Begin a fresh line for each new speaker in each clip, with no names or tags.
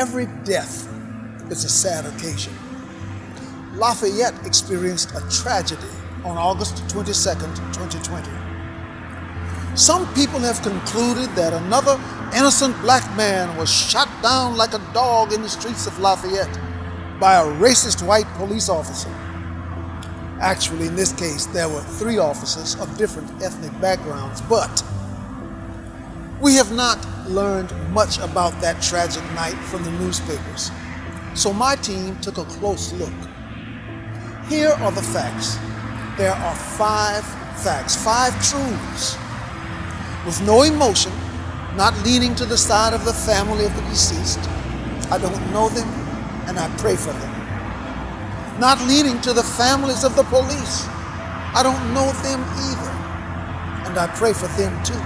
Every death is a sad occasion. Lafayette experienced a tragedy on August 22nd, 2020. Some people have concluded that another innocent black man was shot down like a dog in the streets of Lafayette by a racist white police officer. Actually, in this case, there were 3 officers of different ethnic backgrounds, but we have not learned much about that tragic night from the newspapers. So my team took a close look. Here are the facts. There are 5 facts, 5 truths, with no emotion, not leaning to the side of the family of the deceased. I don't know them, and I pray for them. Not leaning to the families of the police. I don't know them either, and I pray for them too.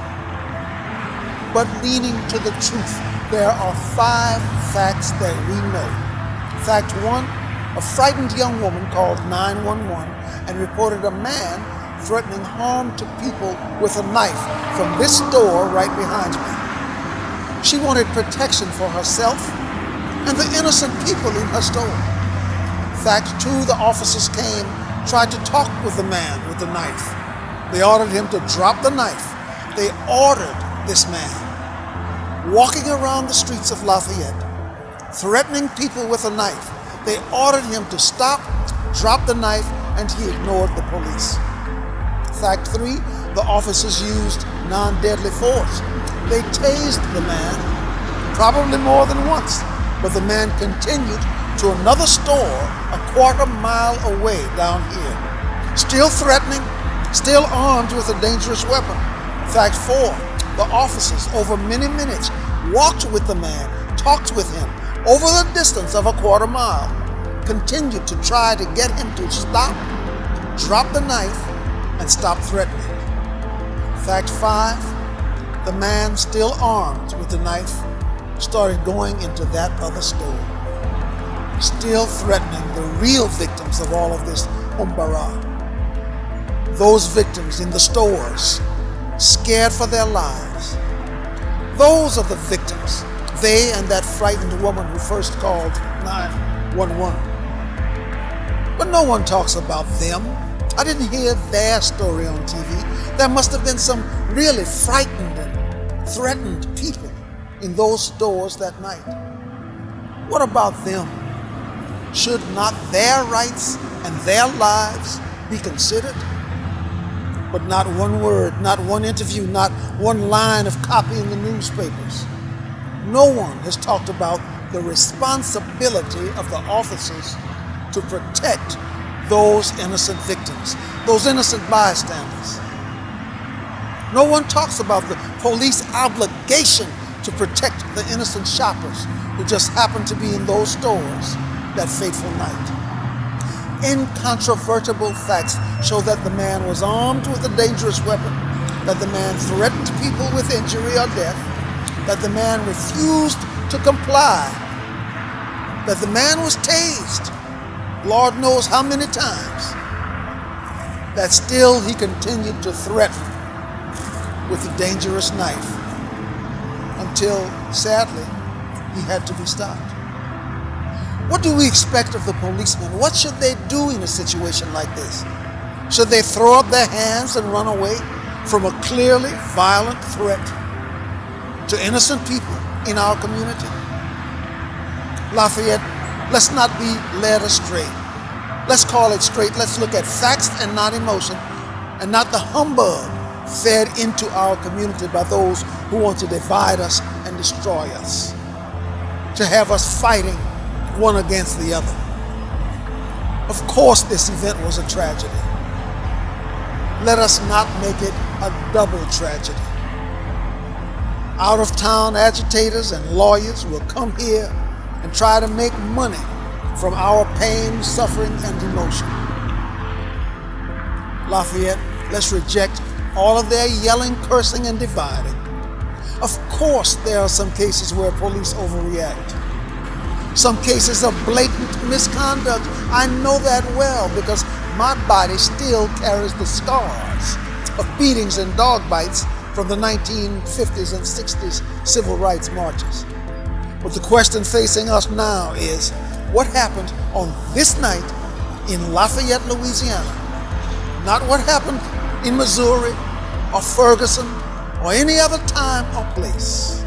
But leaning to the truth. There are 5 facts that we know. Fact 1, a frightened young woman called 911 and reported a man threatening harm to people with a knife from this store right behind me. She wanted protection for herself and the innocent people in her store. Fact 2, the officers came, tried to talk with the man with the knife. They ordered him to drop the knife. They ordered this man, walking around the streets of Lafayette, threatening people with a knife. They ordered him to stop, drop the knife, and he ignored the police. Fact 3, the officers used non-deadly force. They tased the man, probably more than once, but the man continued to another store a quarter mile away down here, still threatening, still armed with a dangerous weapon. Fact 4, the officers over many minutes walked with the man, talked with him over the distance of a quarter mile, continued to try to get him to stop, drop the knife, and stop threatening. Fact 5, the man still armed with the knife started going into that other store, still threatening the real victims of all of this humbara. Those victims in the stores, scared for their lives. Those are the victims, they and that frightened woman who first called 911. But no one talks about them. I didn't hear their story on TV. There must have been some really frightened and threatened people in those stores that night. What about them? Should not their rights and their lives be considered? But not one word, not one interview, not one line of copy in the newspapers. No one has talked about the responsibility of the officers to protect those innocent victims, those innocent bystanders. No one talks about the police obligation to protect the innocent shoppers who just happened to be in those stores that fateful night. Incontrovertible facts show that the man was armed with a dangerous weapon, that the man threatened people with injury or death, that the man refused to comply, that the man was tased, Lord knows how many times, that still he continued to threaten with a dangerous knife until, sadly, he had to be stopped. What do we expect of the policemen? What should they do in a situation like this? Should they throw up their hands and run away from a clearly violent threat to innocent people in our community? Lafayette, let's not be led astray. Let's call it straight. Let's look at facts and not emotion, and not the humbug fed into our community by those who want to divide us and destroy us, to have us fighting one against the other. Of course, this event was a tragedy. Let us not make it a double tragedy. Out-of-town agitators and lawyers will come here and try to make money from our pain, suffering, and emotion. Lafayette, let's reject all of their yelling, cursing, and dividing. Of course, there are some cases where police overreact. Some cases of blatant misconduct. I know that well because my body still carries the scars of beatings and dog bites from the 1950s and 60s civil rights marches. But the question facing us now is, what happened on this night in Lafayette, Louisiana? Not what happened in Missouri or Ferguson or any other time or place.